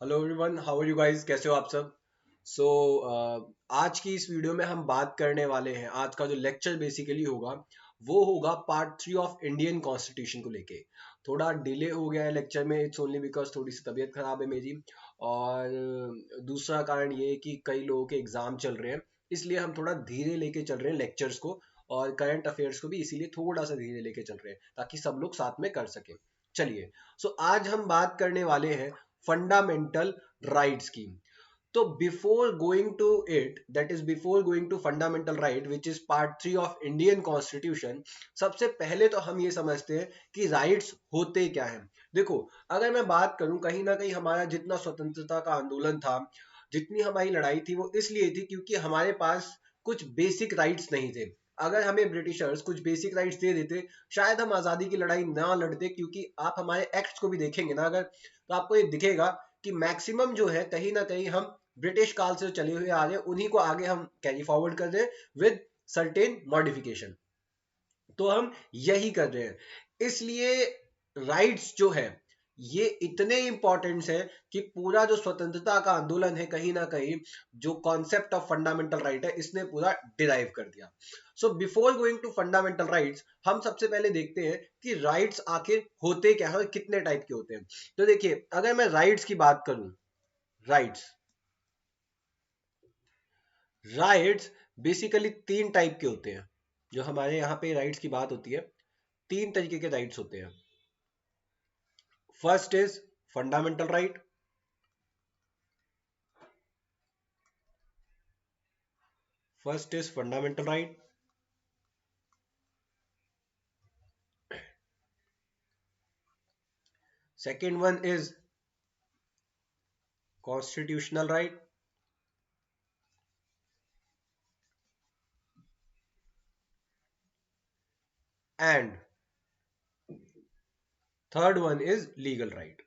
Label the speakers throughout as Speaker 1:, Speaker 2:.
Speaker 1: Hello everyone, how are you guys? कैसे हो आप सब? सो आज की इस वीडियो में हम बात करने वाले हैं। आज का जो लेक्चर बेसिकली होगा वो होगा पार्ट 3 ऑफ इंडियन कॉन्स्टिट्यूशन को लेके। थोड़ा डिले हो गया है लेक्चर में, इट्स ओनली बिकॉज थोड़ी सी तबीयत खराब है मेरी। और दूसरा कारण ये है कि कई लोगों के एग्जाम चल रहे हैं, इसलिए हम थोड़ा धीरे लेके चल रहे हैं लेक्चर्स को। और करंट अफेयर्स को भी इसीलिए थोड़ा सा धीरे लेके चल रहे हैं ताकि सब लोग साथ में कर सके। चलिए, आज हम बात करने वाले हैं फंडामेंटल राइट्स की। तो before going to it, that is before going to fundamental right which is part 3 of Indian constitution, सबसे पहले तो हम ये समझते हैं कि राइट्स होते क्या हैं। देखो, अगर मैं बात करूं, कहीं ना कहीं हमारा जितना स्वतंत्रता का आंदोलन था, जितनी हमारी लड़ाई थी, वो इसलिए थी क्योंकि हमारे पास कुछ बेसिक राइट्स नहीं थे। अगर हमें ब्रिटिशर्स कुछ बेसिक राइट्स दे देते, शायद हम आजादी की लड़ाई ना लड़ते। क्योंकि आप हमारे एक्ट्स को भी देखेंगे ना अगर, तो आपको ये दिखेगा कि मैक्सिमम जो है कहीं ना कहीं हम ब्रिटिश काल से चले हुए आ रहे हैं, उन्हीं को आगे हम कैरी फॉरवर्ड कर रहे हैं विद सर्टेन मॉडिफिकेशन। तो हम यही कर रहे हैं। इसलिए राइट्स जो है ये इतने इंपॉर्टेंट है कि पूरा जो स्वतंत्रता का आंदोलन है, कहीं ना कहीं जो कॉन्सेप्ट ऑफ फंडामेंटल राइट है, इसने पूरा डिराइव कर दिया। So before going to fundamental rights, हम सबसे पहले देखते हैं कि राइट्स आखिर होते क्या है और कितने टाइप के होते हैं। तो देखिए, अगर मैं राइट्स की बात करूं, राइट्स राइट्स बेसिकली तीन टाइप के होते हैं। जो हमारे यहाँ पे राइट्स की बात होती है, तीन तरीके के राइट्स होते हैं। First is fundamental right, first is fundamental right. Second one is constitutional right, and third one is legal right.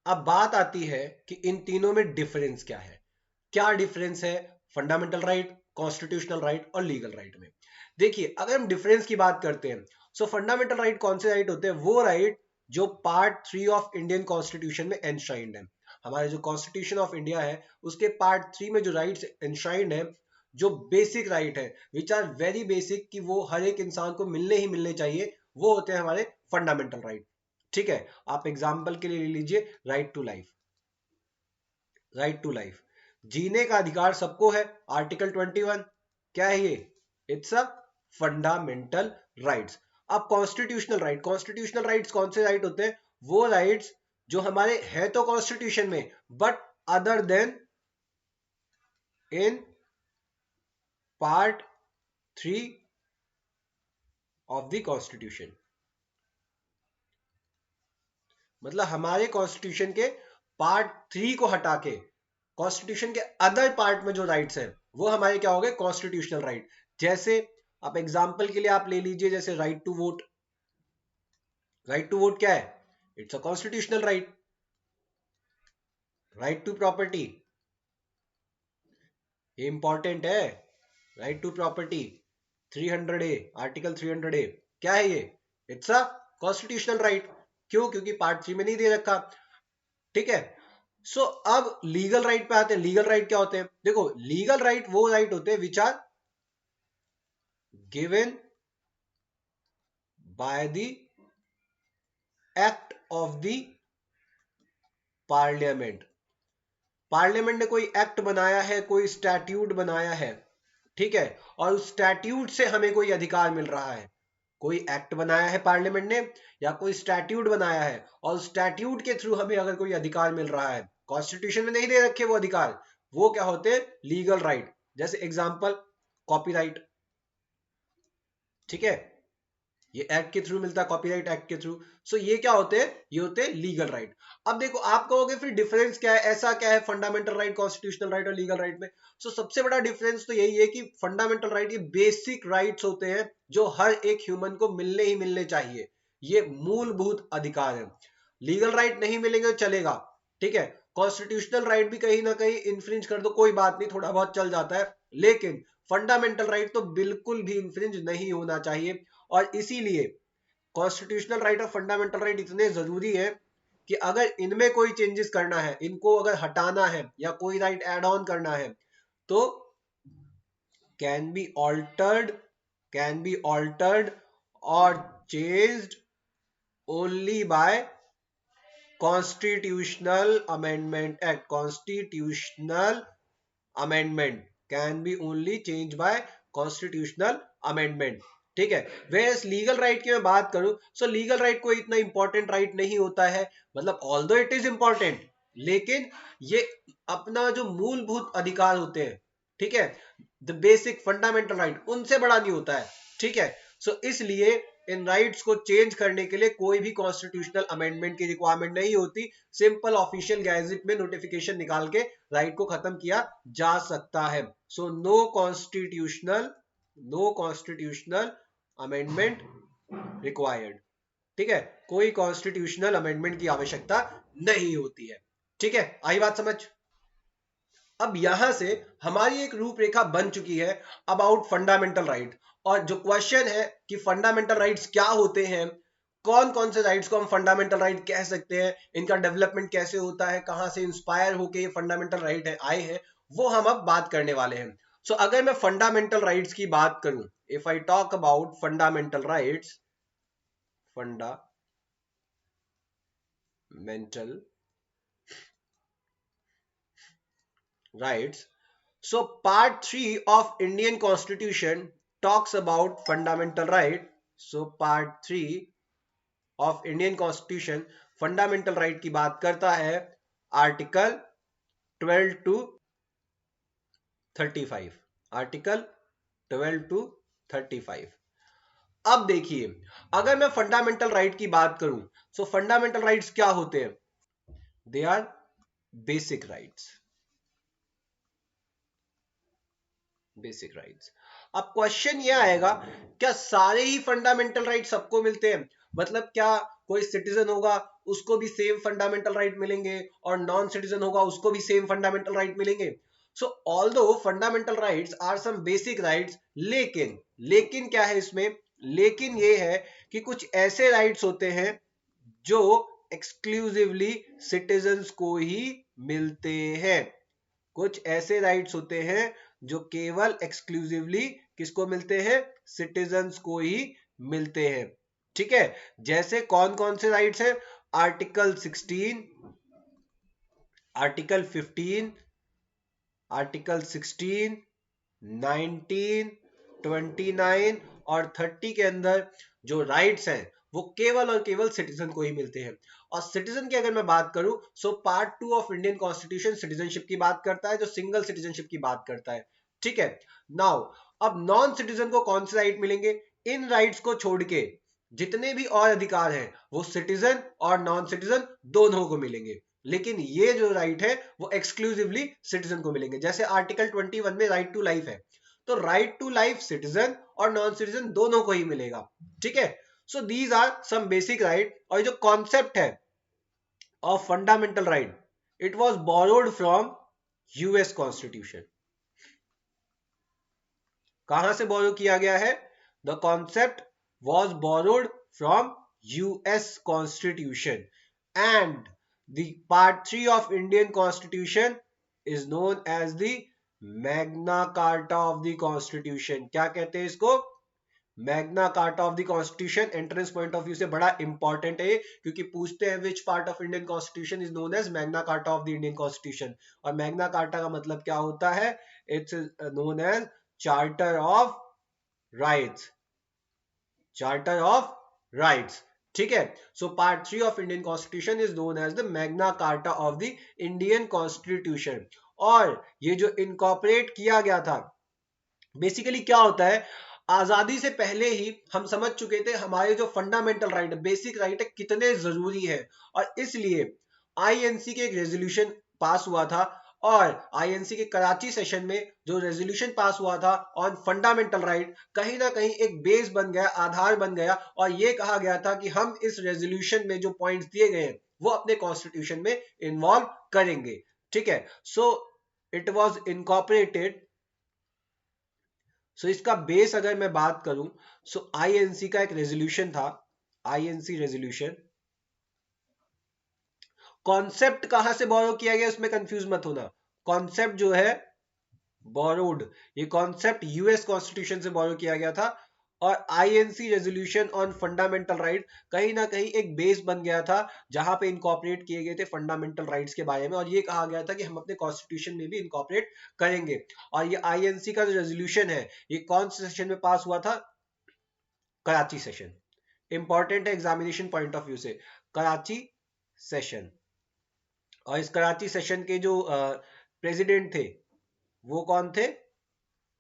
Speaker 1: अब बात आती है कि इन तीनों में डिफरेंस क्या है। क्या डिफरेंस है फंडामेंटल राइट, कॉन्स्टिट्यूशनल राइट और लीगल राइट में? देखिए, अगर हम डिफरेंस की बात करते हैं, सो फंडामेंटल राइट कौन से राइट होते हैं? वो राइट जो पार्ट 3 ऑफ इंडियन कॉन्स्टिट्यूशन में एनश्राइंड है। हमारे जो कॉन्स्टिट्यूशन ऑफ इंडिया है उसके पार्ट 3 में जो राइट्स एनश्राइंड है, जो बेसिक राइट है, विच आर वेरी बेसिक, कि वो हर एक इंसान को मिलने ही मिलने चाहिए, वो होते हैं हमारे फंडामेंटल राइट। ठीक है, आप एग्जाम्पल के लिए ले लीजिए right to life. Right to life, जीने का अधिकार सबको है, आर्टिकल 21। क्या है ये? It's a fundamental rights. अब कॉन्स्टिट्यूशनल राइट, कॉन्स्टिट्यूशनल राइट्स कौन से राइट होते हैं? वो राइट्स जो हमारे है तो कॉन्स्टिट्यूशन में, but other then in part 3 of the constitution. मतलब हमारे कॉन्स्टिट्यूशन के पार्ट 3 को हटा के कॉन्स्टिट्यूशन के अदर पार्ट में जो राइट्स हैं वो हमारे क्या हो गए? Constitutional right. जैसे आप एग्जांपल के लिए आप ले लीजिए, जैसे right to vote. Right to vote क्या है? It's a constitutional right. Right to property, ये इंपॉर्टेंट है। Right to property 300A, article 300A, क्या है ये? It's a constitutional right. क्यों? क्योंकि पार्ट 3 में नहीं दे रखा। ठीक है। अब लीगल राइट पे आते हैं। लीगल राइट क्या होते हैं? देखो, लीगल राइट वो राइट होते हैं which are given by the act of the parliament. Parliament ने कोई एक्ट बनाया है, कोई स्टैट्यूट बनाया है, ठीक है, और उस स्टैट्यूट से हमें कोई अधिकार मिल रहा है। कोई एक्ट बनाया है पार्लियामेंट ने, या कोई स्टैट्यूट बनाया है, और स्टैट्यूट के थ्रू हमें अगर कोई अधिकार मिल रहा है, कॉन्स्टिट्यूशन में नहीं दे रखे वो अधिकार, वो क्या होते हैं? Legal right. जैसे एग्जांपल, कॉपीराइट। ठीक है, ये एक्ट के थ्रू मिलता है, कॉपीराइट एक्ट के थ्रू। ये क्या होते हैं? ये होते हैं लीगल राइट। अब देखो, आप कहोगे फिर डिफरेंस क्या है, ऐसा क्या है फंडामेंटल राइट, कॉन्स्टिट्यूशनल राइट और लीगल राइट में? सबसे बड़ा डिफरेंस तो यही है कि फंडामेंटल राइट ये बेसिक राइट्स होते हैं जो हर एक ह्यूमन को मिलने ही मिलने चाहिए। ये मूलभूत अधिकार है। लीगल राइट नहीं मिलेंगे तो चलेगा, ठीक है, कॉन्स्टिट्यूशनल राइट भी कहीं ना कहीं इन्फ्रिंज कर दो, कोई बात नहीं, थोड़ा बहुत चल जाता है, लेकिन फंडामेंटल राइट तो बिल्कुल भी इन्फ्रिंज नहीं होना चाहिए। और इसीलिए कॉन्स्टिट्यूशनल राइट और फंडामेंटल राइट इतने जरूरी है कि अगर इनमें कोई चेंजेस करना है, इनको अगर हटाना है या कोई राइट ऐड ऑन करना है तो कैन बी ऑल्टर्ड और changed only by constitutional amendment act. Constitutional amendment can be only change bye constitutional amendment. ठीक है। वेयरएज लीगल राइट की मैं बात करूं, सो लीगल राइट कोई इतना इंपॉर्टेंट राइट नहीं होता है, मतलब ऑल्दो इट इज इंपॉर्टेंट, लेकिन ये अपना जो मूलभूत अधिकार होते हैं, ठीक है, द बेसिक फंडामेंटल राइट, उनसे बड़ा नहीं होता है। ठीक है। सो इसलिए इन राइट्स को चेंज करने के लिए कोई भी कॉन्स्टिट्यूशनल अमेंडमेंट की रिक्वायरमेंट नहीं होती। सिंपल ऑफिशियल गैजेट में नोटिफिकेशन निकाल के राइट को खत्म किया जा सकता है। So no constitutional amendment required. ठीक है, कोई कॉन्स्टिट्यूशनल अमेंडमेंट की आवश्यकता नहीं होती है। ठीक है, आई बात समझ। अब यहां से हमारी एक रूपरेखा बन चुकी है अबाउट फंडामेंटल राइट, और जो क्वेश्चन है कि फंडामेंटल राइट्स क्या होते हैं, कौन कौन से राइट्स को हम फंडामेंटल राइट कह सकते हैं, इनका डेवलपमेंट कैसे होता है, कहां से इंस्पायर होके ये फंडामेंटल राइट है आए हैं, वो हम अब बात करने वाले हैं। सो अगर मैं फंडामेंटल राइट्स की बात करूं, if I talk about fundamental rights, fundamental rights, so part 3 of Indian Constitution talks about fundamental right. So part 3 of Indian Constitution fundamental right की बात करता है आर्टिकल 12 टू 35। Article 12 to 35। अब देखिए, अगर मैं फंडामेंटल राइट की बात करूं, सो फंडामेंटल राइट्स क्या होते हैं? They are basic rights. Basic rights. अब क्वेश्चन ये आएगा, क्या सारे ही फंडामेंटल राइट सबको मिलते हैं? मतलब क्या कोई सिटीजन होगा उसको भी सेम फंडामेंटल राइट मिलेंगे, और नॉन सिटीजन होगा उसको भी सेम फंडामेंटल राइट मिलेंगे? So although fundamental rights are some basic rights, लेकिन क्या है इसमें? लेकिन ये है कि कुछ ऐसे राइट्स होते हैं जो एक्सक्लूसिवली सिटीजन्स को ही मिलते हैं। कुछ ऐसे राइट्स होते हैं जो केवल एक्सक्लूसिवली किसको मिलते हैं? सिटीजन्स को ही मिलते हैं। ठीक है, जैसे कौन कौन से राइट्स हैं? आर्टिकल 16, आर्टिकल 15, आर्टिकल 16, 19, 29 और 30 के अंदर जो राइट्स हैं वो केवल और केवल सिटीजन को ही मिलते हैं। और सिटीजन की अगर मैं बात करूं, so part 2 of Indian constitution citizenship की बात करता है, जो सिंगल सिटीजनशिप की बात करता है। ठीक है, नाउ अब नॉन सिटीजन को कौन से राइट मिलेंगे? इन राइट्स को छोड़ के जितने भी और अधिकार हैं वो सिटीजन और नॉन सिटीजन दोनों को मिलेंगे, लेकिन ये जो राइट है वो एक्सक्लूसिवली सिटीजन को मिलेंगे। जैसे आर्टिकल 21 में राइट टू लाइफ है, तो राइट टू लाइफ सिटीजन और नॉन सिटीजन दोनों को ही मिलेगा। ठीक है, so these are some basic right. और जो कॉन्सेप्ट है of fundamental right, it was borrowed from US constitution. कहां से बोरो किया गया है? The concept was borrowed from US constitution, and the part 3 of Indian constitution is known as the Magna Carta of the constitution. क्या कहते हैं इसको? Magna Carta of the constitution. Entrance point of view से बड़ा important है, क्योंकि पूछते हैं which part of Indian constitution is known as Magna Carta of the Indian constitution. और मैग्ना कार्टा का मतलब क्या होता है? It's known as charter of rights. Charter of rights. ठीक है, so part 3 of Indian constitution is known as the Magna Carta of the Indian constitution. और ये जो इनकॉर्पोरेट किया गया था, बेसिकली क्या होता है, आजादी से पहले ही हम समझ चुके थे हमारे जो फंडामेंटल राइट, बेसिक राइट है, कितने जरूरी है। और इसलिए आईएनसी के एक रेजोल्यूशन पास हुआ था, और आईएनसी के कराची सेशन में जो रेजोल्यूशन पास हुआ था ऑन फंडामेंटल राइट, कहीं ना कहीं एक बेस बन गया, आधार बन गया, और ये कहा गया था कि हम इस रेजोल्यूशन में जो पॉइंट्स दिए गए हैं वो अपने कॉन्स्टिट्यूशन में इन्वॉल्व करेंगे। ठीक है, सो इट वाज इनकॉर्पोरेटेड। सो इसका बेस अगर मैं बात करूं, सो आईएनसी का एक रेजोल्यूशन था, आईएनसी रेजोल्यूशन। कॉन्सेप्ट कहां से बोरो किया गया उसमें कंफ्यूज मत होना, कॉन्सेप्ट जो है बोरोड, ये कॉन्सेप्ट यूएस कॉन्स्टिट्यूशन से बोरो किया गया था। और INC resolution on fundamental right कहीं ना कहीं एक बेस बन गया था जहां पे इनकॉर्पोरेट किए गए थे फंडामेंटल राइट्स के बारे में, और ये कहा गया था कि हम अपने कॉन्स्टिट्यूशन में भी इनकॉर्पोरेट करेंगे। और ये आईएनसी का जो रेजोल्यूशन है ये कौन से सेशन में पास हुआ था? कराची सेशन। इंपॉर्टेंट है एग्जामिनेशन पॉइंट ऑफ व्यू से, कराची सेशन। और इस कराची सेशन के जो प्रेसिडेंट थे वो कौन थे?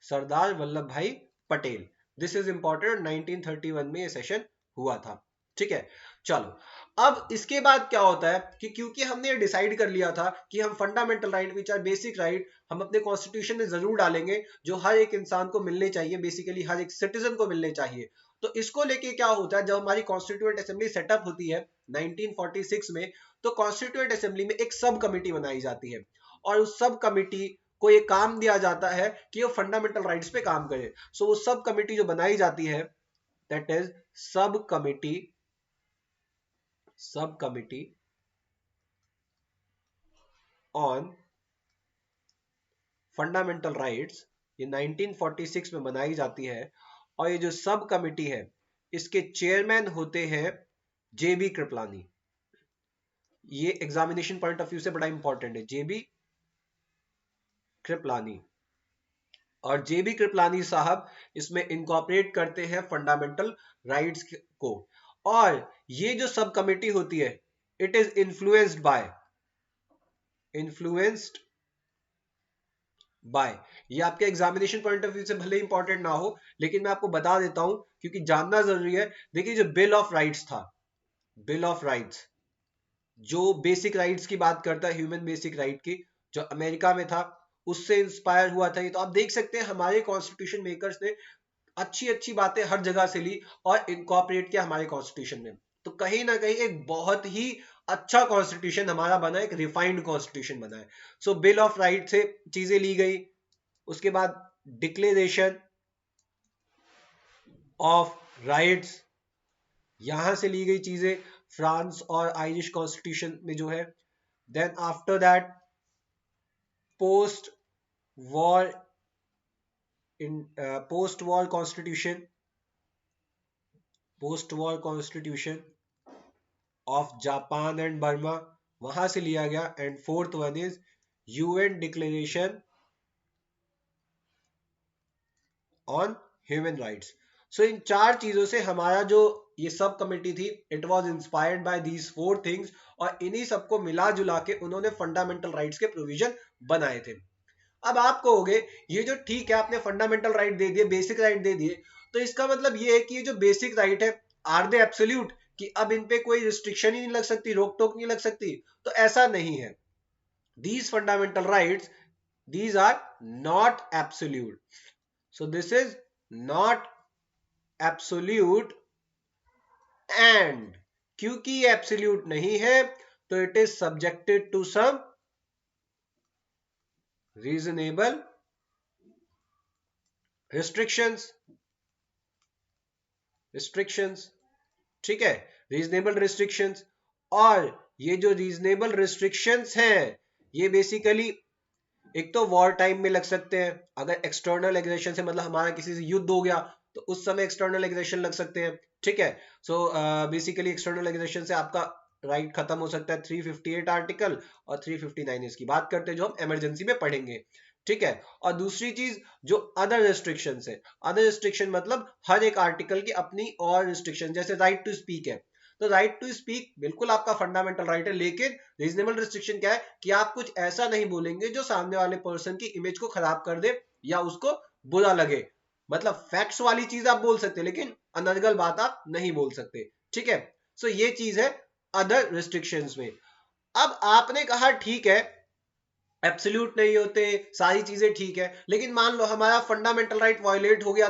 Speaker 1: सरदार वल्लभ भाई पटेल। दिस इज इंपॉर्टेंट, 1931 में ये सेशन हुआ था। ठीक है, चलो अब इसके बाद क्या होता है कि क्योंकि हमने ये डिसाइड कर लिया था कि हम fundamental right which are basic right हम अपने कॉन्स्टिट्यूशन में जरूर डालेंगे, जो हर एक इंसान को मिलने चाहिए, बेसिकली हर एक सिटीजन को मिलने चाहिए। तो इसको लेके क्या होता है, जब हमारी कॉन्स्टिट्यूएंट असेंबली सेटअप होती है 1946 में, तो कॉन्स्टिट्यूएंट असेंबली में एक सब कमिटी बनाई जाती है, और उस सब कमिटी को ये काम दिया जाता है कि वो फंडामेंटल राइट्स पे काम करे। सो वो सब कमिटी जो बनाई जाती है दैट इज सब कमिटी ऑन फंडामेंटल राइट्स, ये 1946 में बनाई जाती है। और ये जो सब कमिटी है इसके चेयरमैन होते हैं जेबी कृपलानी। ये एग्जामिनेशन पॉइंट ऑफ व्यू से बड़ा इंपॉर्टेंट है, जेबी कृपलानी। और जेबी कृपलानी साहब इसमें इनकॉर्पोरेट करते हैं फंडामेंटल राइट्स को। और ये जो सब कमिटी होती है इट इज इन्फ्लुएंस्ड बाय, ये आपके एग्जामिनेशन पॉइंट ऑफ व्यू से भले इंपॉर्टेंट ना हो लेकिन मैं आपको बता देता हूं क्योंकि जानना जरूरी है। देखिए जो बिल ऑफ राइट्स था, बिल ऑफ राइट्स जो बेसिक राइट्स की बात करता है, ह्यूमन बेसिक राइट की, जो अमेरिका में था उससे इंस्पायर हुआ था ये। तो आप देख सकते हैं हमारे कॉन्स्टिट्यूशन मेकर्स ने अच्छी अच्छी बातें हर जगह से ली और इनकॉर्पोरेट किया हमारे कॉन्स्टिट्यूशन में। तो कहीं ना कहीं एक बहुत ही अच्छा कॉन्स्टिट्यूशन हमारा बना है, एक रिफाइंड कॉन्स्टिट्यूशन बना है। सो बिल ऑफ राइट से चीजें ली गई, उसके बाद डिक्लेरेशन ऑफ राइट्स यहां से ली गई चीजें, फ्रांस और आयरिश कॉन्स्टिट्यूशन में जो है। Then after that post war post war constitution of Japan and Burma, वहां से लिया गया। And fourth one is UN declaration on human rights. So इन चार चीजों से हमारा जो ये सब कमिटी थी it was inspired by these four things, और इन्हीं सबको मिला जुला के उन्होंने फंडामेंटल राइट्स के प्रोविजन बनाए थे। अब आप कहोगे ये जो ठीक है आपने फंडामेंटल राइट दे दिए, बेसिक राइट दे दिए, तो इसका मतलब ये है कि ये जो बेसिक राइट है आर दे एब्सोल्यूट, कि अब इन पे कोई रिस्ट्रिक्शन ही नहीं लग सकती, रोक टोक नहीं लग सकती? तो ऐसा नहीं है। These fundamental rights these are not absolute. So this is not absolute, and क्योंकि ये एब्सोल्यूट नहीं है तो it is subjected to some reasonable restrictions. ठीक है, रीजनेबल रिस्ट्रिक्शंस। और ये जो रीजनेबल रिस्ट्रिक्शंस हैं ये बेसिकली एक तो वॉर टाइम में लग सकते हैं, अगर एक्सटर्नल एग्रेशन से मतलब हमारा किसी से युद्ध हो गया तो उस समय एक्सटर्नल एग्रेशन लग सकते हैं। ठीक है, सो बेसिकली एक्सटर्नल एग्रेशन से आपका राइट खत्म हो सकता है। 358 आर्टिकल और 359 इसकी बात करते हैं जो हम इमरजेंसी में पढ़ेंगे। ठीक है, और दूसरी चीज जो अदर रिस्ट्रिक्शन है, अदर रिस्ट्रिक्शन मतलब हर एक आर्टिकल की अपनी और रिस्ट्रिक्शन, जैसे राइट टू स्पीक है, तो राइट टू स्पीक बिल्कुल आपका फंडामेंटल राइट है, लेकिन रीजनेबल रिस्ट्रिक्शन क्या है कि आप कुछ ऐसा नहीं बोलेंगे जो सामने वाले पर्सन की इमेज को खराब कर दे या उसको बुरा लगे। मतलब फैक्ट्स वाली चीज आप बोल सकते हैं लेकिन अनर्गल बात आप नहीं बोल सकते। ठीक है, सो ये चीज है अदर रिस्ट्रिक्शंस में। अब आपने कहा ठीक है एब्सोल्यूट नहीं होते, सारी चीजें ठीक है, लेकिन मान लो हमारा फंडामेंटल राइट वायलेट हो गया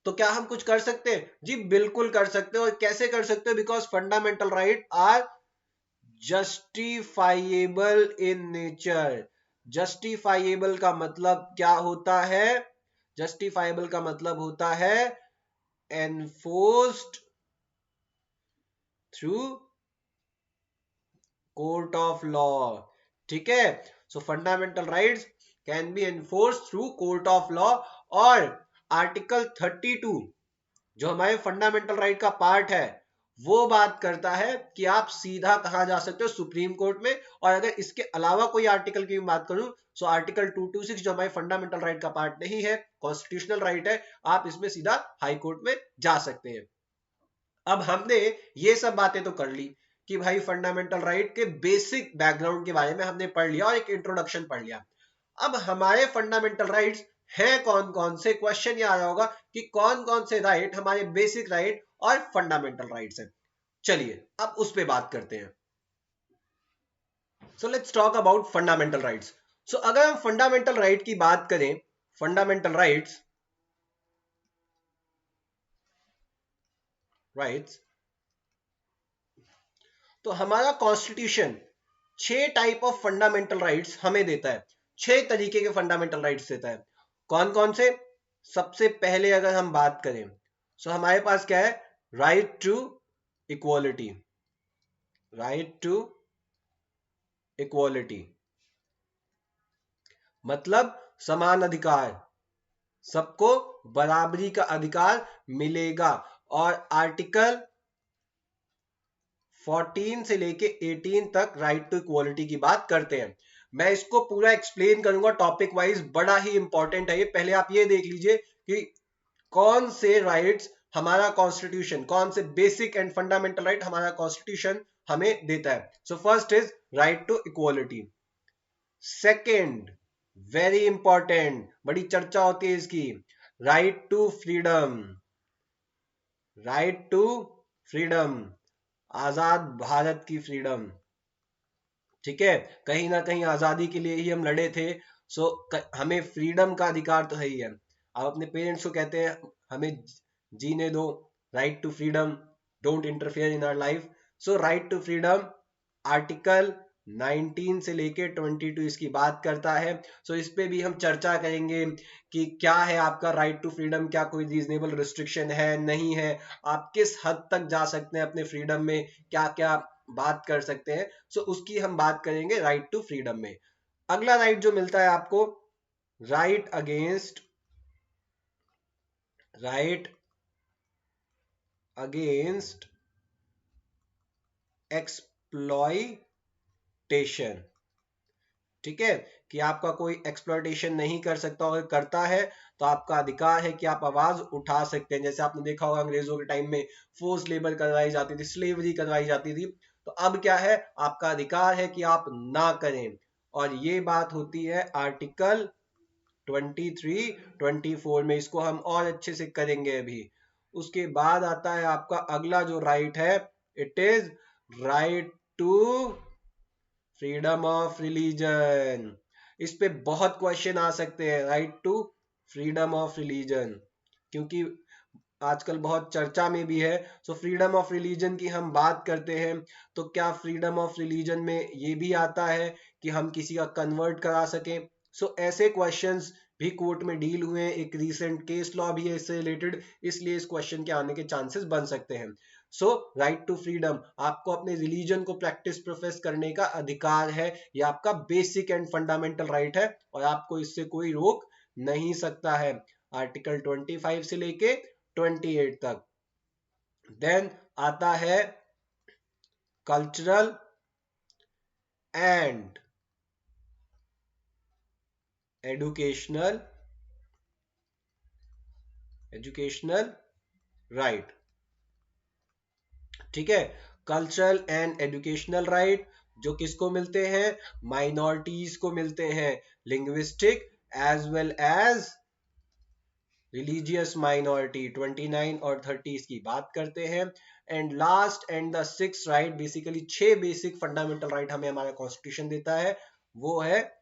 Speaker 1: तो क्या हम कुछ कर सकते हैं? जी बिल्कुल कर सकते हैं। और कैसे कर सकते हैं? Because fundamental right are justifiable in nature. Justifiable का मतलब क्या होता है? जस्टिफाइएबल का मतलब होता है enforced through court of law. ठीक है, सो fundamental rights can be enforce through court of law. और आर्टिकल 32 जो हमारे फंडामेंटल राइट का पार्ट है वो बात करता है कि आप सीधा कहां जा सकते हो, सुप्रीम कोर्ट में। और अगर इसके अलावा कोई आर्टिकल की बात करूं, सो आर्टिकल 226 जो हमारे फंडामेंटल राइट का पार्ट नहीं है, कॉन्स्टिट्यूशनल राइट है, आप इसमें सीधा हाई कोर्ट में जा सकते हैं। अब हमने ये सब बातें तो कर ली कि भाई फंडामेंटल राइट के बेसिक बैकग्राउंड के बारे में हमने पढ़ लिया और एक इंट्रोडक्शन पढ़ लिया। अब हमारे फंडामेंटल राइट्स हैं कौन कौन से, क्वेश्चन ये आ रहा होगा कि कौन कौन से राइट हमारे बेसिक राइट और फंडामेंटल राइट्स हैं। चलिए अब उस पे बात करते हैं। So let's talk about fundamental rights. So अगर हम फंडामेंटल राइट की बात करें, फंडामेंटल राइट्स तो हमारा constitution 6 type of fundamental rights हमें देता है, 6 तरीके के फंडामेंटल राइट्स देता है। कौन कौन से? सबसे पहले अगर हम बात करें, सो हमारे पास क्या है? Right to equality. Right to equality मतलब समान अधिकार, सबको बराबरी का अधिकार मिलेगा। और आर्टिकल 14 से लेके 18 तक राइट टू इक्वालिटी की बात करते हैं। मैं इसको पूरा एक्सप्लेन करूंगा टॉपिक वाइज, बड़ा ही इंपॉर्टेंट है ये। पहले आप ये देख लीजिए कि कौन से राइट्स हमारा कॉन्स्टिट्यूशन, कौन से बेसिक एंड फंडामेंटल राइट हमारा कॉन्स्टिट्यूशन हमें देता है। So first is right to equality. Second, very important, बड़ी चर्चा होती है इसकी, right to freedom. Right to freedom, आजाद भारत की फ्रीडम। ठीक है, कहीं ना कहीं आजादी के लिए ही हम लड़े थे। सो हमें फ्रीडम का अधिकार तो है ही है। आप अपने पेरेंट्स को कहते हैं हमें जीने दो, right to freedom, don't interfere in our life. So right to freedom article 19 से लेके 22 इसकी बात करता है। सो इस पे भी हम चर्चा करेंगे कि क्या है आपका राइट टू फ्रीडम, क्या कोई रीजनेबल रिस्ट्रिक्शन है, नहीं है, आप किस हद तक जा सकते हैं अपने फ्रीडम में, क्या क्या बात कर सकते हैं। सो उसकी हम बात करेंगे राइट टू फ्रीडम में। अगला राइट जो मिलता है आपको, राइट अगेंस्ट एक्सप्लॉयटेशन। ठीक है, कि आपका कोई एक्सप्लॉयटेशन नहीं कर सकता, और करता है तो आपका अधिकार है कि आप आवाज उठा सकते हैं। जैसे आपने देखा होगा अंग्रेजों के टाइम में फोर्स लेबर करवाई जाती थी, स्लेवरी करवाई जाती थी, तो अब क्या है, आपका अधिकार है कि आप ना करें। और ये बात होती है आर्टिकल 23, 24 में। इसको हम और अच्छे से करेंगे अभी। उसके बाद आता है आपका अगला जो राइट है, it is right to freedom of religion. इस पे बहुत क्वेश्चन आ सकते हैं, right to freedom of religion, क्योंकि आजकल बहुत चर्चा में भी है। सो फ्रीडम ऑफ रिलीजन की हम बात करते हैं, तो क्या फ्रीडम ऑफ रिलीजन में ये भी आता है कि हम किसी का कन्वर्ट करा सकें? सो ऐसे क्वेश्चंस भी कोर्ट में डील हुए हैं, एक रीसेंट केस लॉ भी है इससे रिलेटेड, इसलिए इस क्वेश्चन के आने के चांसेस बन सकते हैं। सो राइट टू फ्रीडम, आपको अपने रिलीजन को प्रैक्टिस प्रोफेस करने का अधिकार है, ये आपका बेसिक एंड फंडामेंटल राइट है, और आपको इससे कोई रोक नहीं सकता है। आर्टिकल 25 से लेके 28 तक। देन आता है कल्चरल एंड एजुकेशनल राइट। ठीक है, कल्चरल एंड एजुकेशनल राइट जो किसको मिलते हैं? माइनॉरिटीज को मिलते हैं, linguistic as well as religious minority. 29 और 30 की बात करते हैं। And last and the sixth right, basically 6 basic fundamental right हमें हमारा कॉन्स्टिट्यूशन देता है, वो है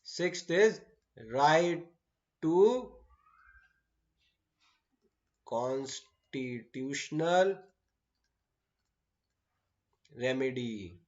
Speaker 1: sixth is right to constitutional remedy.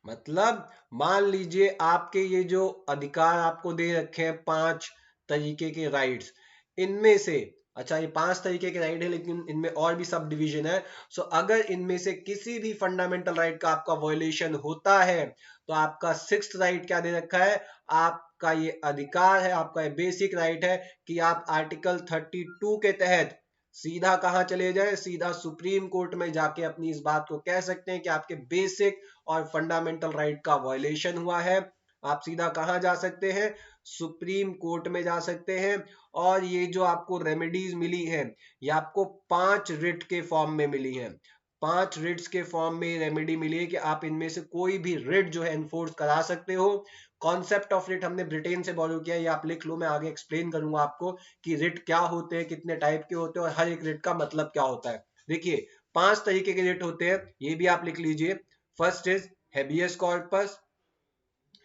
Speaker 1: मतलब मान लीजिए आपके ये जो अधिकार आपको दे रखे हैं 5 तरीके के राइट्स, इनमें से अच्छा, ये 5 तरीके के राइट है, लेकिन इनमें और भी सब डिवीजन है। सो अगर इनमें से किसी भी फंडामेंटल राइट का आपका वायोलेशन होता है तो आपका सिक्स्थ राइट क्या दे रखा है, आपका ये अधिकार है, आपका ये बेसिक राइट है कि आप आर्टिकल 32 के तहत सीधा कहां चले जाएं, सीधा सुप्रीम कोर्ट में जाके अपनी इस बात को कह सकते हैं कि आपके बेसिक और फंडामेंटल राइट का वायोलेशन हुआ है। आप सीधा कहां जा सकते हैं, सुप्रीम कोर्ट में जा सकते हैं। और ये जो आपको रेमेडीज मिली है, ये आपको 5 रिट के फॉर्म में मिली है। 5 रिट्स के फॉर्म में रेमेडी मिली है कि आप इनमें से कोई भी रिट जो है एनफोर्स करा सकते हो। कॉन्सेप्ट ऑफ रिट हमने ब्रिटेन से बॉरो किया है, ये आप लिख लो, मैं आगे एक्सप्लेन करूंगा आपको कि रिट क्या होते हैं, कितने टाइप के होते हैं और हर एक रिट का मतलब क्या होता है। देखिए 5 तरीके के रिट होते हैं, ये भी आप लिख लीजिए। First is habeas corpus.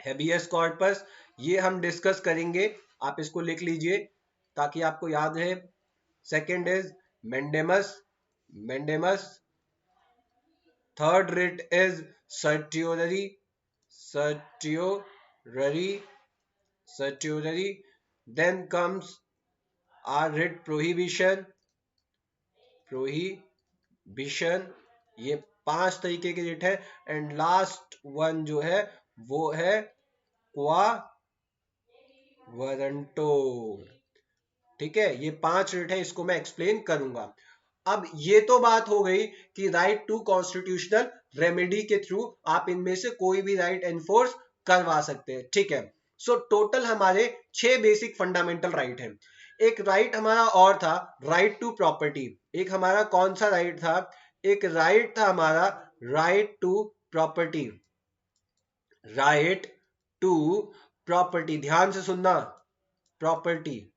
Speaker 1: Habeas corpus ये हम डिस्कस करेंगे, आप इसको लिख लीजिए ताकि आपको याद रहे। Second is mandamus. Mandamus. Third writ is certiorari. Certiorari. Certiorari. Then comes our writ prohibition. Prohibition. ये 5 तरीके के रिट है। एंड लास्ट वन जो है वो है क्वा वारंटो। ठीक है, ये 5 रिट है, इसको मैं एक्सप्लेन करूंगा। अब ये तो बात हो गई कि राइट टू कॉन्स्टिट्यूशनल रेमेडी के थ्रू आप इनमें से कोई भी राइट एनफोर्स करवा सकते हैं। ठीक है, सो टोटल हमारे 6 बेसिक फंडामेंटल राइट हैं। एक राइट हमारा और था, राइट टू प्रॉपर्टी। एक हमारा कौन सा राइट था, एक राइट था हमारा right to property. Right to property, ध्यान से सुनना, प्रॉपर्टी।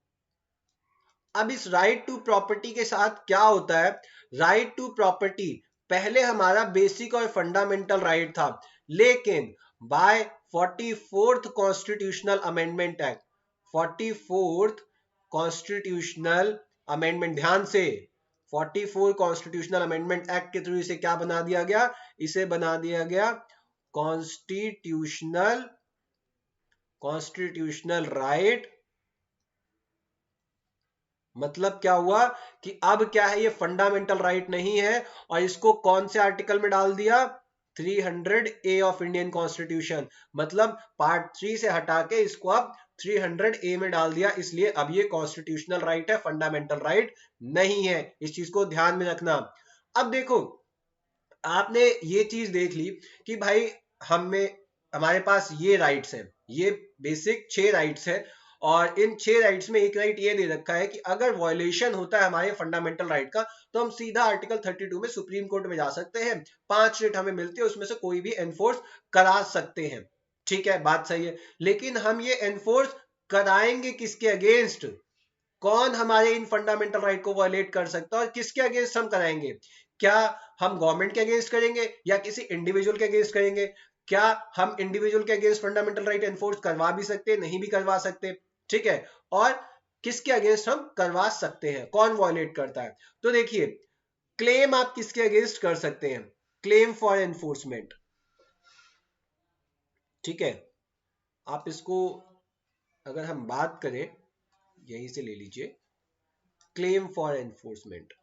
Speaker 1: अब इस राइट टू प्रॉपर्टी के साथ क्या होता है, राइट टू प्रॉपर्टी पहले हमारा बेसिक और फंडामेंटल राइट था, लेकिन by 44th constitutional amendment act, 44th constitutional amendment, ध्यान से 44 कॉन्स्टिट्यूशनल अमेंडमेंट एक्ट के थ्रू इसे क्या बना दिया गया, इसे बना दिया गया कॉन्स्टिट्यूशनल, कॉन्स्टिट्यूशनल राइट। मतलब क्या हुआ कि अब क्या है, ये फंडामेंटल राइट नहीं है और इसको कौन से आर्टिकल में डाल दिया, 300A ऑफ इंडियन कॉन्स्टिट्यूशन। मतलब पार्ट 3 से हटा के इसको अब 300A में डाल दिया, इसलिए अब ये कॉन्स्टिट्यूशनल राइट है, फंडामेंटल राइट नहीं है। इस चीज को ध्यान में रखना। अब देखो, आपने ये चीज देख ली कि भाई हमें, हमारे पास ये राइट्स हैं, ये बेसिक 6 राइट्स हैं, और इन 6 राइट्स में एक राइट ये दे रखा है कि अगर वायलेशन होता है हमारे फंडामेंटल राइट का तो हम सीधा आर्टिकल 32 में सुप्रीम कोर्ट में जा सकते हैं। 5 रिट हमें मिलती है, उसमें से कोई भी एनफोर्स करा सकते हैं। ठीक है, बात सही है, लेकिन हम ये एनफोर्स कराएंगे किसके अगेंस्ट, कौन हमारे इन फंडामेंटल राइट को वायलेट कर सकता है और किसके अगेंस्ट हम कराएंगे। क्या हम गवर्नमेंट के अगेंस्ट करेंगे या किसी इंडिविजुअल के अगेंस्ट करेंगे। क्या हम इंडिविजुअल के अगेंस्ट फंडामेंटल राइट एनफोर्स करवा भी सकते हैं, नहीं भी करवा सकते। ठीक है, और किसके अगेंस्ट हम करवा सकते हैं, कौन वायलेट करता है। तो देखिए, क्लेम आप किसके अगेंस्ट कर सकते हैं, क्लेम फॉर एनफोर्समेंट। ठीक है, आप इसको अगर हम बात करें, यहीं से ले लीजिए, claim for enforcement.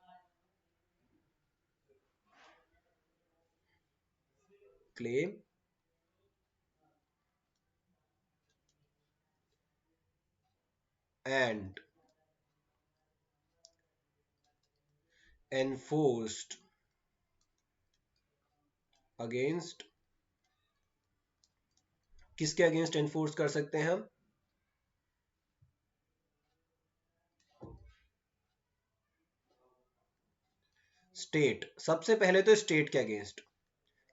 Speaker 1: Claim and enforced against, किसके अगेंस्ट एनफोर्स कर सकते हैं हम, स्टेट। सबसे पहले तो स्टेट के अगेंस्ट,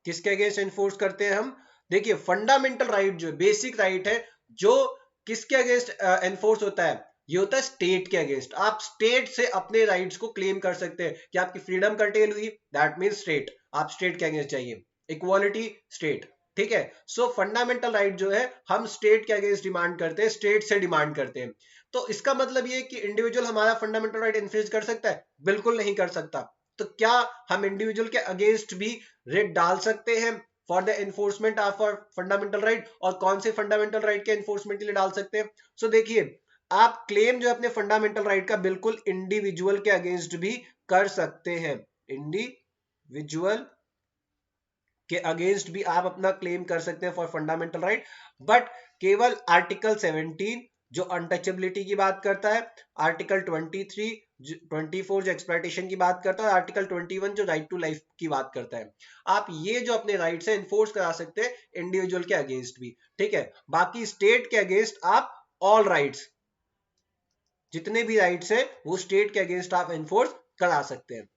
Speaker 1: किसके अगेंस्ट एनफोर्स करते हैं हम। देखिए फंडामेंटल राइट जो बेसिक राइट है, जो किसके अगेंस्ट एनफोर्स होता है, ये होता है स्टेट के अगेंस्ट। आप स्टेट से अपने राइट्स को क्लेम कर सकते हैं कि आपकी फ्रीडम कर्टेल हुई, दैट मीन स्टेट, आप स्टेट के अगेंस्ट जाइए, इक्वालिटी स्टेट। ठीक है, सो फंडामेंटल राइट जो है हम स्टेट के अगेंस्ट डिमांड करते हैं, स्टेट से डिमांड करते हैं। तो इसका मतलब ये कि इंडिविजुअल हमारा फंडामेंटल राइट इन्फ्रिंज कर सकता है, बिल्कुल नहीं कर सकता। तो क्या हम इंडिविजुअल के अगेंस्ट भी रेट डाल सकते हैं for the enforcement of fundamental right, और कौन से फंडामेंटल राइट के एनफोर्समेंट के लिए डाल सकते हैं। सो देखिए, आप क्लेम जो है अपने फंडामेंटल राइट का बिल्कुल इंडिविजुअल के अगेंस्ट भी कर सकते हैं, इंडिविजुअल के अगेंस्ट भी आप अपना क्लेम कर सकते हैं फॉर फंडामेंटल राइट, बट केवल आर्टिकल 17 जो अनटचेबिलिटी की बात करता है, आर्टिकल 24 जो एक्सप्लॉयटेशन की बात करता है, आर्टिकल 21 जो राइट टू लाइफ की बात करता है, आप ये जो अपने राइट्स है इन्फोर्स करा सकते हैं इंडिविजुअल के अगेंस्ट भी, ठीक है। बाकी स्टेट के अगेंस्ट आप ऑल राइट्स, जितने भी राइट्स हैं वो स्टेट के अगेंस्ट आप एनफोर्स करा सकते हैं।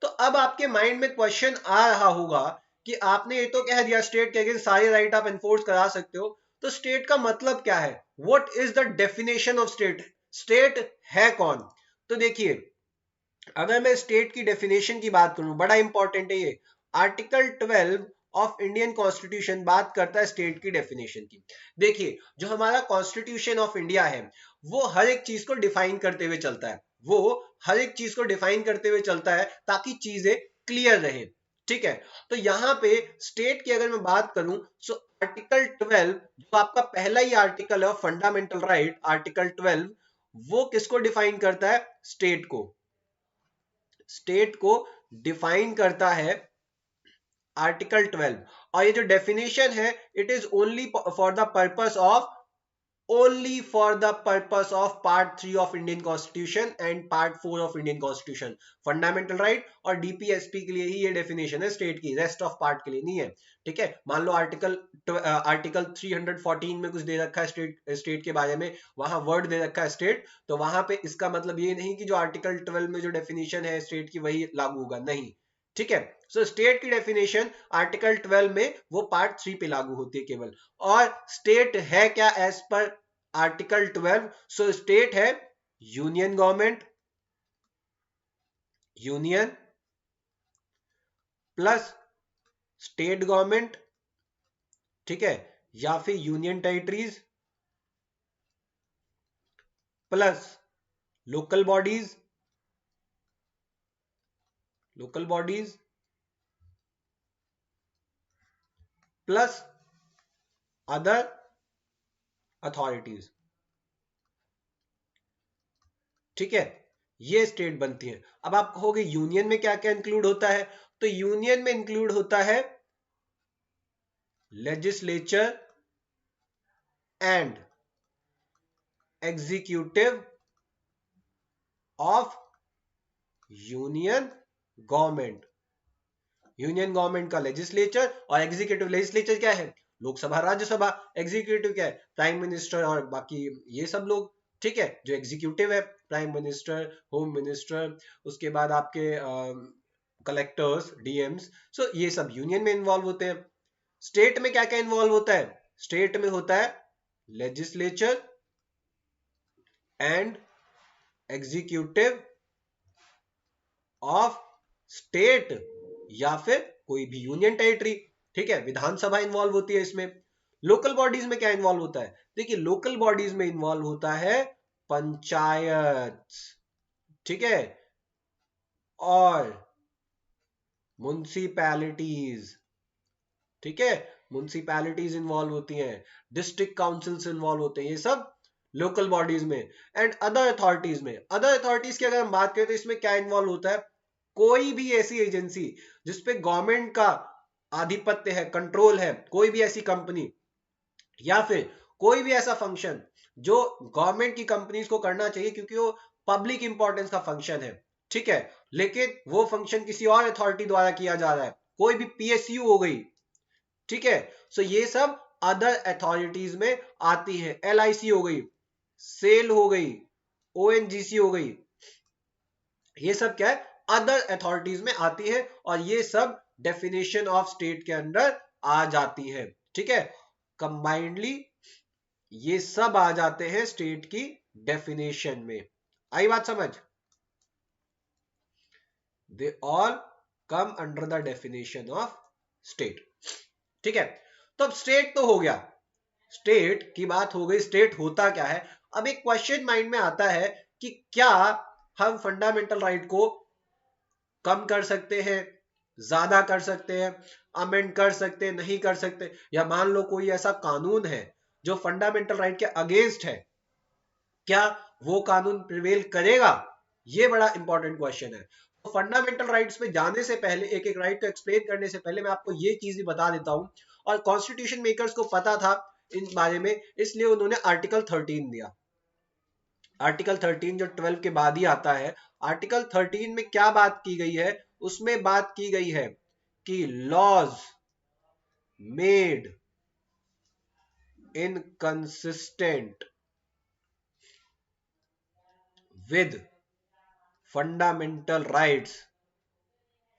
Speaker 1: तो अब आपके माइंड में क्वेश्चन आ रहा होगा कि आपने ये तो कह दिया स्टेट के अगेंस्ट सारे राइट आप एनफोर्स करा सकते हो, तो स्टेट का मतलब क्या है, what is the definition of state, state है कौन। तो देखिए अगर मैं स्टेट की डेफिनेशन की बात करूं, बड़ा इंपॉर्टेंट है ये, आर्टिकल 12 ऑफ इंडियन कॉन्स्टिट्यूशन बात करता है स्टेट की डेफिनेशन की। देखिए जो हमारा कॉन्स्टिट्यूशन ऑफ इंडिया है वो हर एक चीज को डिफाइन करते हुए चलता है, वो हर एक चीज को डिफाइन करते हुए चलता है ताकि चीजें क्लियर रहे, ठीक है। तो यहाँ पे स्टेट की अगर मैं बात करूं, सो आर्टिकल 12 जो आपका पहला ही आर्टिकल है फंडामेंटल राइट, आर्टिकल 12 वो किसको डिफाइन करता है, स्टेट को, स्टेट को डिफाइन करता है आर्टिकल 12। और ये जो डेफिनेशन है it is only for the purpose of, only for the purpose of part 3 of Indian Constitution and part 4 of Indian Constitution, fundamental right और डीपीएसपी के लिए ही ये डेफिनेशन है स्टेट की, रेस्ट ऑफ पार्ट के लिए नहीं है, ठीक है। मान लो आर्टिकल 314 में कुछ दे रखा है स्टेट के बारे में, वहां वर्ड दे रखा है स्टेट, तो वहां पे इसका मतलब ये नहीं कि जो आर्टिकल 12 में जो डेफिनेशन है स्टेट की वही लागू होगा, नहीं, ठीक है। सो स्टेट की डेफिनेशन आर्टिकल 12 में वो पार्ट 3 पे लागू होती है केवल। और स्टेट है क्या एज पर आर्टिकल 12, सो स्टेट है union government, union plus state government, ठीक है, या फिर union territories plus local bodies, local bodies plus other authorities, ठीक है, ये स्टेट बनती है। अब आप कहोगे यूनियन में क्या क्या इंक्लूड होता है, तो यूनियन में इंक्लूड होता है legislature and executive of union government, union government का लेजिस्लेचर और एग्जीक्यूटिव, लेजिस्लेचर क्या है, लोकसभा राज्यसभा, एग्जीक्यूटिव क्या है, प्राइम मिनिस्टर और बाकी ये सब लोग, ठीक है। जो एग्जीक्यूटिव है प्राइम मिनिस्टर, होम मिनिस्टर, उसके बाद आपके कलेक्टर्स, डीएम्स, सो ये सब यूनियन में इन्वॉल्व होते हैं। स्टेट में क्या क्या इन्वॉल्व होता है, स्टेट में होता है legislature and executive of state या फिर कोई भी यूनियन टेरिटरी, ठीक है, विधानसभा इन्वॉल्व होती है इसमें। लोकल बॉडीज में क्या इन्वॉल्व होता है, देखिए लोकल बॉडीज में इन्वॉल्व होता है पंचायत, ठीक है, और म्युनिसिपैलिटीज, ठीक है, म्युनिसिपैलिटीज इन्वॉल्व होती हैं, डिस्ट्रिक्ट काउंसिल्स इन्वॉल्व होते हैं, ये सब लोकल बॉडीज में। एंड अदर अथॉरिटीज में, अदर अथॉरिटीज की अगर हम बात करें तो इसमें क्या इन्वॉल्व होता है, कोई भी ऐसी एजेंसी जिसपे गवर्नमेंट का आधिपत्य है, कंट्रोल है, कोई भी ऐसी कंपनी या फिर कोई भी ऐसा फंक्शन जो गवर्नमेंट की कंपनीज को करना चाहिए क्योंकि वो पब्लिक इंपॉर्टेंस का फंक्शन है, ठीक है, लेकिन वो फंक्शन किसी और अथॉरिटी द्वारा किया जा रहा है, कोई भी पीएसयू हो गई, ठीक है, सो ये सब अदर अथॉरिटीज में आती है, एलआईसी हो गई, सेल हो गई, ओएनजीसी हो गई, ये सब क्या है अदर अथॉरिटीज में आती है और ये सब डेफिनेशन ऑफ स्टेट के अंदर आ जाती है, ठीक है, कंबाइंडली ये सब आ जाते हैं स्टेट की डेफिनेशन में। आई बात समझ, they all come under the definition of state, ठीक है। तो अब स्टेट तो हो गया, स्टेट की बात हो गई, स्टेट होता क्या है। अब एक क्वेश्चन माइंड में आता है कि क्या हम फंडामेंटल राइट को कम कर सकते हैं, ज्यादा कर सकते हैं, अमेंड कर सकते हैं, नहीं कर सकते, या मान लो कोई ऐसा कानून है जो फंडामेंटल राइट के अगेंस्ट है, क्या वो कानून प्रिवेल करेगा? ये बड़ा इंपॉर्टेंट क्वेश्चन है। तो फंडामेंटल राइट्स पे जाने से पहले, एक एक राइट को एक्सप्लेन करने से पहले मैं आपको ये चीज भी बता देता हूं, और कॉन्स्टिट्यूशन मेकर्स को पता था इन बारे में, इसलिए उन्होंने आर्टिकल 13 दिया। आर्टिकल 13 जो 12 के बाद ही आता है। आर्टिकल 13 में क्या बात की गई है? उसमें बात की गई है कि laws made inconsistent with fundamental rights,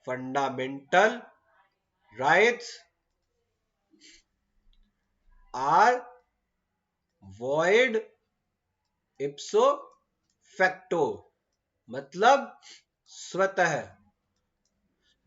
Speaker 1: fundamental rights are void ipso facto, मतलब स्वतः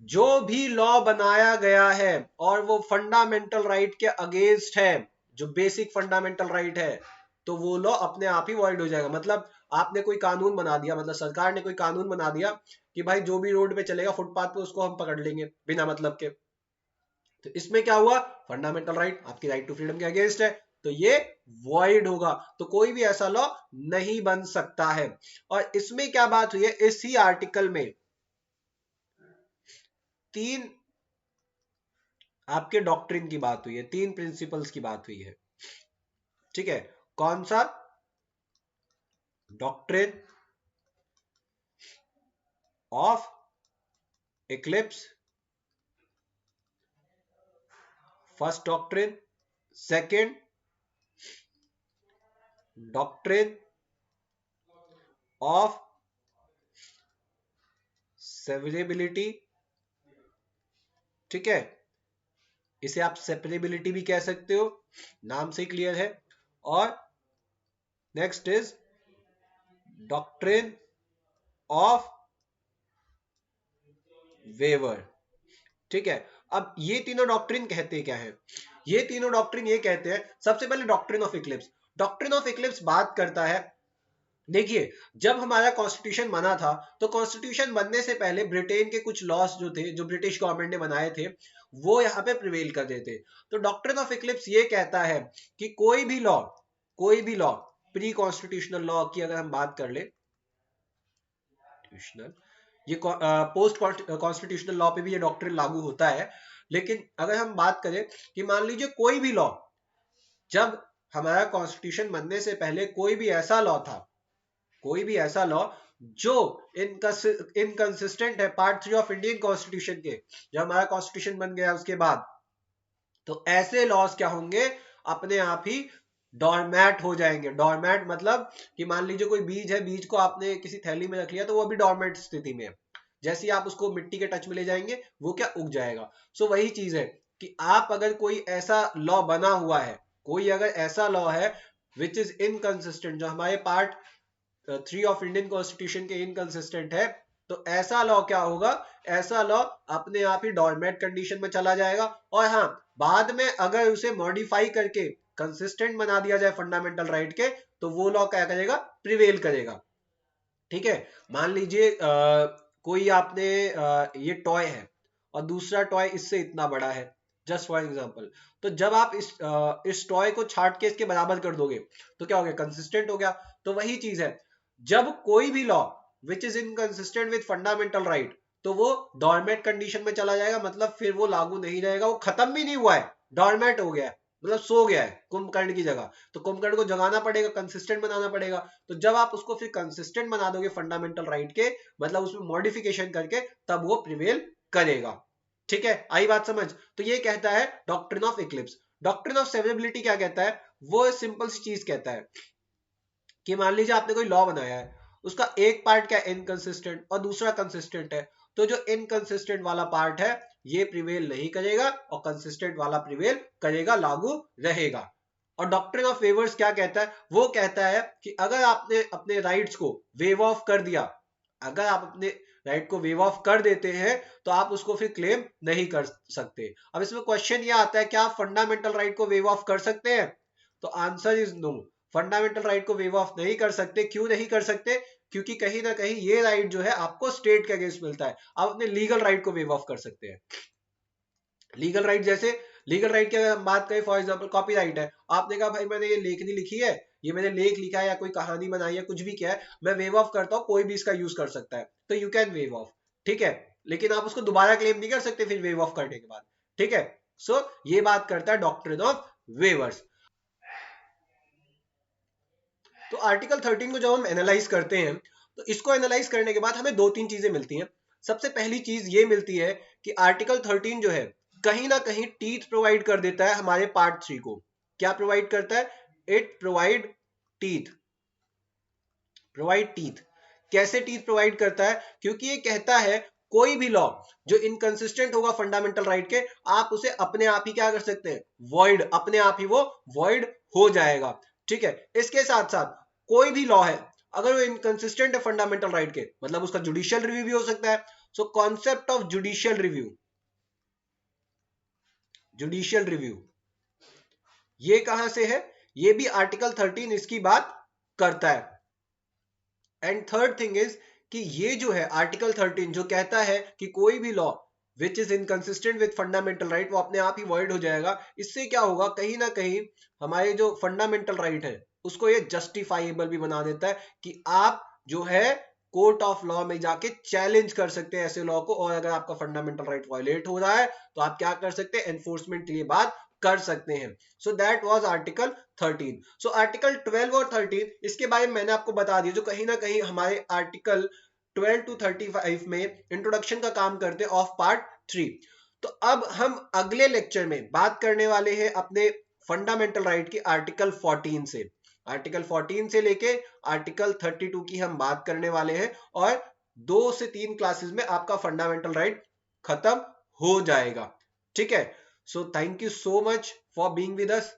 Speaker 1: जो भी लॉ बनाया गया है और वो फंडामेंटल राइट के अगेंस्ट है, जो बेसिक फंडामेंटल राइट है, तो वो लॉ अपने आप ही वॉइड हो जाएगा। मतलब आपने कोई कानून बना दिया, मतलब सरकार ने कोई कानून बना दिया कि भाई जो भी रोड पे चलेगा फुटपाथ पे उसको हम पकड़ लेंगे बिना मतलब के, तो इसमें क्या हुआ? फंडामेंटल राइट, आपकी राइट टू फ्रीडम के अगेंस्ट है, तो ये वॉइड होगा, तो कोई भी ऐसा लॉ नहीं बन सकता है। और इसमें क्या बात हुई है? इसी आर्टिकल में तीन आपके डॉक्ट्रिन की बात हुई है, तीन प्रिंसिपल्स की बात हुई है। ठीक है, कौन सा? Doctrine of Eclipse, first doctrine. Second, doctrine of severability. ठीक है, इसे आप सेपरेबिलिटी भी कह सकते हो, नाम से क्लियर है। और next is doctrine of waiver. ठीक है, अब ये तीनों डॉक्ट्रिन कहते क्या है? ये तीनों डॉक्ट्रिन ये कहते हैं, सबसे पहले doctrine of Eclipse. Doctrine of Eclipse बात करता है, देखिए जब हमारा कॉन्स्टिट्यूशन बना था, तो कॉन्स्टिट्यूशन बनने से पहले ब्रिटेन के कुछ लॉस जो थे, जो ब्रिटिश गवर्नमेंट ने बनाए थे, वो यहाँ पे प्रिवेल करते थे। तो डॉक्ट्रिन ऑफ इक्लिप्स ये कहता है कि कोई भी लॉ प्री कॉन्स्टिट्यूशनल लॉ की अगर हम बात कर ले, ये पोस्ट कॉन्स्टिट्यूशनल लॉ पे भी ये डॉक्ट्रिन लागू होता है, लेकिन अगर हम बात करें कि मान लीजिए कोई भी लॉ, जब हमारा कॉन्स्टिट्यूशन बनने से पहले कोई भी ऐसा लॉ था, कोई भी ऐसा लॉ जो इनकंसिस्टेंट है पार्ट 3 ऑफ इंडियन कॉन्स्टिट्यूशन के, जब हमारा कॉन्स्टिट्यूशन बन गया उसके बाद, तो ऐसे लॉज क्या होंगे? अपने आप ही डॉर्मैट हो जाएंगे। डॉर्मैट मतलब कि मान लीजिए कोई बीज है, बीज को आपने किसी थैली में रख लिया, तो वो अभी डॉर्मेंट स्थिति में है, जैसे ही आप उसको मिट्टी के टच में ले जाएंगे वो क्या उग जाएगा। सो वही चीज है कि आप अगर कोई ऐसा लॉ बना हुआ है, कोई अगर ऐसा लॉ है विच इज इनकंसिस्टेंट, जो हमारे पार्ट 3 ऑफ इंडियन कॉन्स्टिट्यूशन के इनकंसिस्टेंट है, तो ऐसा लॉ क्या होगा? ऐसा लॉ अपने आप ही डॉर्मेट कंडीशन में चला जाएगा। और हाँ, बाद में अगर उसे मॉडिफाई करके कंसिस्टेंट बना दिया जाए फंडामेंटल राइट के, तो वो लॉ क्या करेगा? प्रिवेल करेगा। ठीक है, मान लीजिए कोई आपने ये टॉय है और दूसरा टॉय इससे इतना बड़ा है, जस्ट फॉर एग्जांपल, तो जब आप इस टॉय को छाट के इसके बराबर कर दोगे, तो क्या हो गया? कंसिस्टेंट हो गया। तो वही चीज है, जब कोई भी law which is inconsistent with fundamental right, तो वो डॉर्मेट कंडीशन में चला जाएगा, मतलब फिर वो लागू नहीं रहेगा, वो खत्म भी नहीं हुआ है, डॉर्मेट हो गया है, मतलब सो गया है कुंभकर्ण की जगह। तो कुंभकर्ण को जगाना पड़ेगा, कंसिस्टेंट बनाना पड़ेगा। तो जब आप उसको फिर कंसिस्टेंट बना दोगे फंडामेंटल राइट के, मतलब उसमें मॉडिफिकेशन करके, तब वो प्रिवेल करेगा। ठीक है, आई बात समझ? तो ये कहता है doctrine of Eclipse. Doctrine of severability क्या कहता है? वो सिंपल सी चीज कहता है कि मान लीजिए आपने कोई लॉ बनाया है, उसका एक पार्ट क्या इनकंसिस्टेंट और दूसरा कंसिस्टेंट है, तो जो इनकंसिस्टेंट वाला पार्ट है ये प्रिवेल नहीं करेगा और कंसिस्टेंट वाला प्रिवेल करेगा, लागू रहेगा। और डॉक्ट्रिन ऑफ वेवर्स क्या कहता है? वो कहता है कि अगर आपने अपने राइट्स को वेव ऑफ कर दिया, अगर आप अपने राइट को वेव ऑफ कर देते हैं, तो आप उसको फिर क्लेम नहीं कर सकते। अब इसमें क्वेश्चन ये आता है, क्या आप फंडामेंटल राइट को वेव ऑफ कर सकते हैं? तो answer is no, fundamental right को वेव ऑफ नहीं कर सकते। क्यों नहीं कर सकते? क्योंकि कहीं ना कहीं ये राइट जो है आपको स्टेट के अगेंस्ट मिलता है। आप अपने लीगल राइट को वेव ऑफ कर सकते हैं। लीगल राइट जैसे, लीगल राइट की अगर हम बात करें, फॉर एग्जांपल कॉपीराइट है, आपने कहा भाई मैंने ये लेखनी लिखी है, ये मैंने लेख लिखा है या कोई कहानी बनाई है, कुछ भी किया है, मैं वेव ऑफ करता हूँ, कोई भी इसका यूज कर सकता है, तो यू कैन वेव ऑफ, ठीक है। लेकिन आप उसको दोबारा क्लेम नहीं कर सकते फिर वेव ऑफ करने के बाद, ठीक है। सो ये बात करता है डॉक्ट्रिन ऑफ वेवर्स। तो आर्टिकल 13 को जब हम एनालाइज करते हैं, तो इसको एनालाइज करने के बाद हमें दो तीन चीजें मिलती हैं। सबसे पहली चीज ये मिलती है कि आर्टिकल 13 जो है कहीं ना कहीं टीथ प्रोवाइड कर देता है हमारे पार्ट 3 को। क्या प्रोवाइड करता है? It provide teeth, provide teeth. कैसे टीथ प्रोवाइड करता है? क्योंकि ये कहता है कोई भी लॉ जो इनकंसिस्टेंट होगा फंडामेंटल राइट के, आप उसे अपने आप ही क्या कर सकते हैं? वॉइड, अपने आप ही वो वॉइड हो जाएगा, ठीक है। इसके साथ साथ कोई भी लॉ है अगर वो इनकंसिस्टेंट है फंडामेंटल राइट के, मतलब उसका जुडिशियल रिव्यू भी हो सकता है। So concept of judicial review, judicial review ये कहां से है? ये भी आर्टिकल 13 इसकी बात करता है। एंड थर्ड थिंग इज कि ये जो है आर्टिकल 13 जो कहता है कि कोई भी law which is inconsistent with fundamental right वो अपने आप ही वॉइड हो जाएगा। इससे क्या होगा, कहीं ना कहीं हमारे जो फंडामेंटल राइट है उसको ये जस्टिफाइबल भी बना देता है कि आप जो है कोर्ट ऑफ लॉ में जाके चैलेंज कर सकते हैं ऐसे लॉ को, और अगर आपका फंडामेंटल राइट वायलेट हो रहा है तो आप क्या कर सकते हैं? एनफोर्समेंट के लिए बात कर सकते हैं। So that was article 13। So article 12 और 13 इसके बारे में मैंने आपको बता दिया, जो कहीं ना कहीं हमारे आर्टिकल 12 टू 35 में इंट्रोडक्शन का काम करते हैं ऑफ पार्ट 3। तो अब हम अगले लेक्चर में बात करने वाले हैं अपने फंडामेंटल राइट की आर्टिकल 14 से। आर्टिकल 14 से लेके आर्टिकल 32 की हम बात करने वाले हैं, और 2 से 3 क्लासेस में आपका फंडामेंटल राइट खत्म हो जाएगा, ठीक है। So thank you so much for being with us.